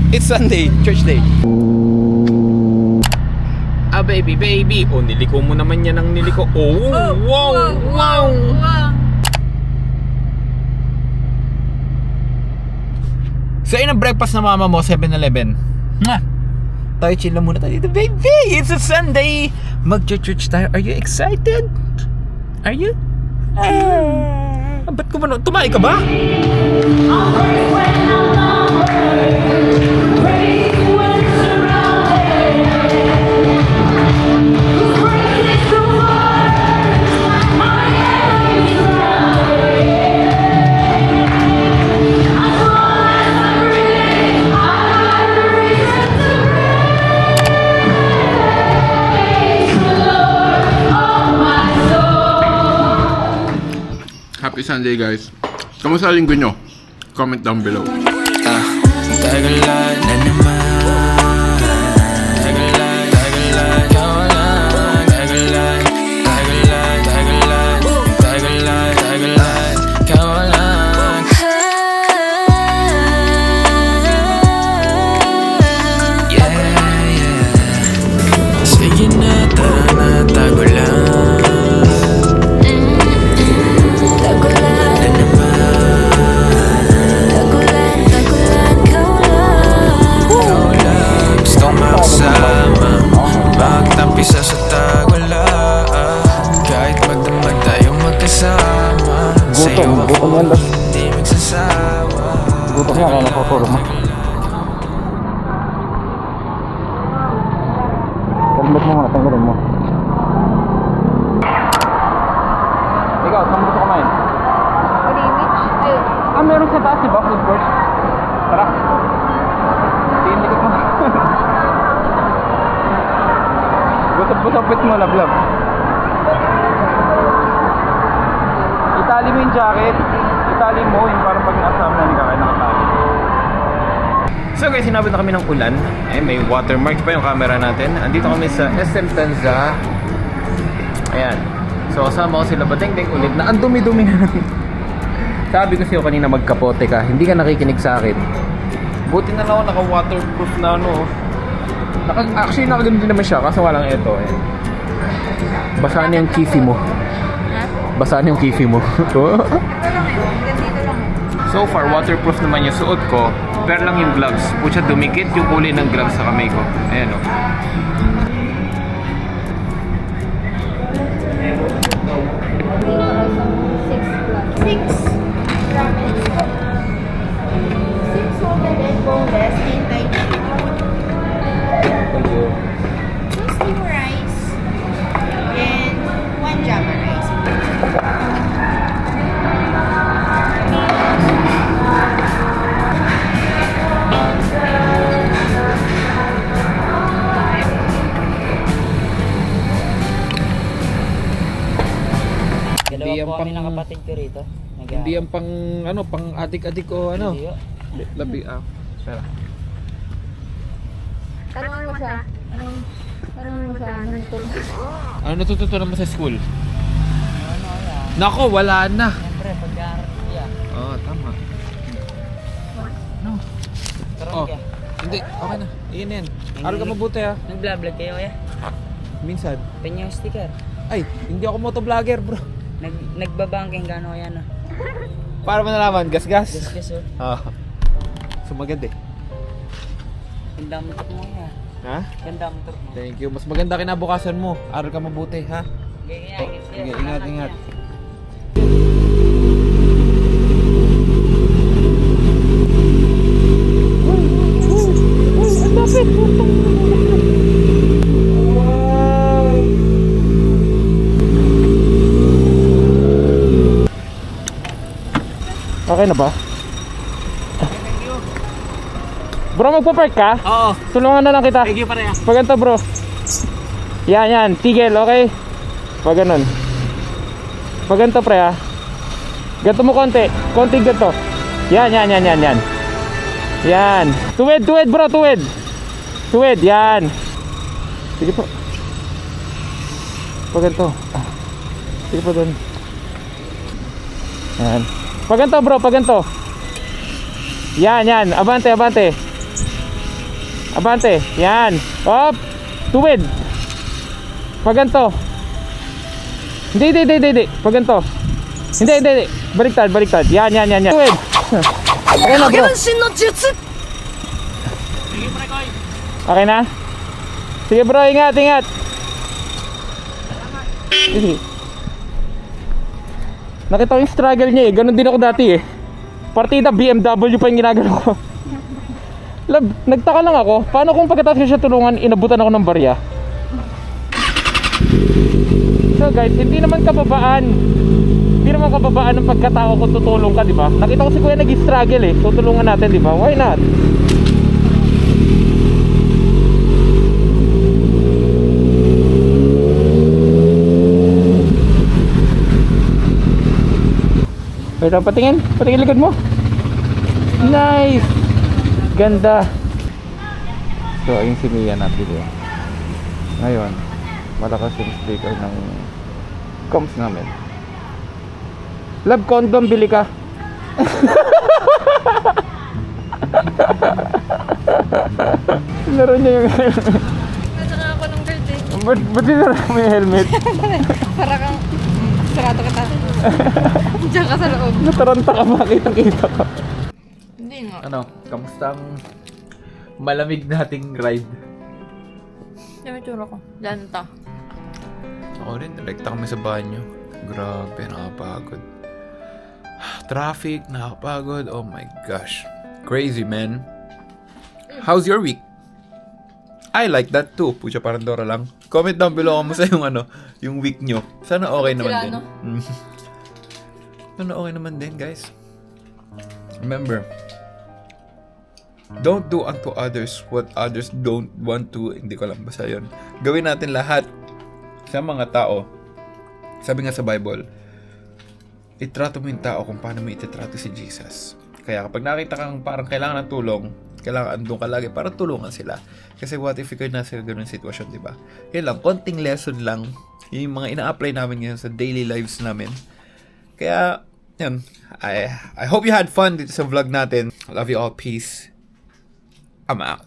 It's Sunday, church day. Ah, baby. Oh, niliko mo naman yan ng niliko. Oh, wow. So, yun ang breakfast na mama mo, 7-Eleven. Tayo chill lang muna tayo dito, baby. It's a Sunday. Mag-church tayo. Are you excited? Are you? Ba't ko ba? Tumayo ka ba? Happy Sunday, guys. Kamusta linggo nyo? Comment down below. Tagalan na naman. Tagalan, kawalan. Tagalan, kawalan. Yeah. Sige na, tara na, tagulan. Magtampisa sa tagulaan. Kahit magdamag tayo magkasama. Sa'yo ako hindi magsasawa. Gutom nga kaya nakatulog mo. Helmet mo muna, tanggalin mo. Ikaw, saan mo gusto kumain? Meron sa taas, diba? Food court. Tara. Hindi ko mo. Busap-busapit mo, love. Itali mo yung jacket. Itali mo yung parang pag nasama na hindi ka kaya nakatali. So guys, sinabot na kami ng ulan. May watermark pa yung camera natin. Andito kami sa SM Tanza. Ayan. So kasama ko sila Batengteng ulit na ang dumi-dumi na. Sabi ko sa'yo kanina magkapote ka. Hindi ka nakikinig sa akin. Buti na lang ako naka-waterproof na actually nakaganito naman siya kaso walang ito. Ayan. Basa na yung kifi mo. Basa na yung kifi mo. So far, waterproof naman yung suot ko. Pero lang yung gloves. Pucha, dumikit yung kulay ng gloves sa kamay ko. Ayan o. Steam rice and 1 java rice. Hindi yan pang nakapatid ko rito. Hindi yan pang pang atik-atik o labi Pera. Tanong mo siya. Ano natututunan mo sa school? Nako, wala na. Siyempre, pag-aaral niya. Oo, tama. No. Oh, hindi, okay na. Iyan yan. Aral ka mabuti ha. Nag-vlog kayo kaya? Minsan. Penya yung sticker. Ay, hindi ako motovlogger bro. Nagbabangking gano'n kaya na. Para mo nalaman, gas-gas. Yes, sir. So maganda eh. Ganda mo mo kaya. Ha? Ganda mo mo. Thank you. Mas maganda kinabukasan mo. Aral ka mabuti ha. Sige, Ingat. Okay na ba? Bro, magpa-park ka? Oo. Tulungan na lang kita. Thank you pareha. Pag ganito bro. Yan. Tigil, okay? Pag ganun. Pag ganito pre ha. Ganito mo konti. Konti ganito. Yan. Yan. Tuwid bro, tuwid. Tuwid, yan. Sige po. Pag ganito. Sige po dun. Yan. Pag ganito bro, pag ganito. Yan. Abante. Abante. Yan. Up. Tuwid. Pag ganito. Hindi. Pag ganito. Hindi. Baliktad. Yan. Tuwid. Okay na, bro. Okay na? Sige, bro. Ingat. Sige. Nakita ko yung struggle niya eh. Ganon din ako dati eh. Partida BMW pa yung ginagano ko. Lab, nagtaka lang ako. Paano kung pagkatapos ko siya tulungan, inabutan ako ng barya? So guys, hindi naman kababaan ng pagkatao kung tutulong ka, di ba? Nakita ko si Kuya nag-struggle eh. Tutulungan natin, di ba? Why not? Wait lang, patingin likod mo. Nice! Ganda. So, ayun si Mia napili. Ngayon, malakas yung speaker ng comms namin. Love, condom, bili ka. Laro niya yung helmet. Nasaka ako ng birthday. Ba't dinara mo yung helmet? Para kang sarado ka tayo. Diyan ka sa loob. Nataranta ka, makita ka. Hindi nga. Ano, kamusta ang malamig nating ride? Yan yung tsura ko. Lanta. Ako rin, nalekta kami sa banyo. Grabe, nakapagod. Traffic, nakapagod. Oh my gosh. Crazy, man. How's your week? I like that too. Pucha, parang Dora lang. Comment down below kung sa yung yung week nyo. Sana okay naman Sila, din. no? Sana okay naman din, guys. Remember, don't do unto others what others don't want to. Hindi ko lang basta yun. Gawin natin lahat sa mga tao. Sabi nga sa Bible, itrato mo yung tao kung paano mo ititrato si Jesus. Kaya kapag nakita kang parang kailangan ng tulong, kailangan andun ka lagi para tulungan sila. Kasi what if ikaw nasa ganun sitwasyon, di ba? Yan lang, konting lesson lang. Yung mga ina-apply namin ngayon sa daily lives namin. Kaya, yan. I hope you had fun dito sa vlog natin. Love you all. Peace. I'm out.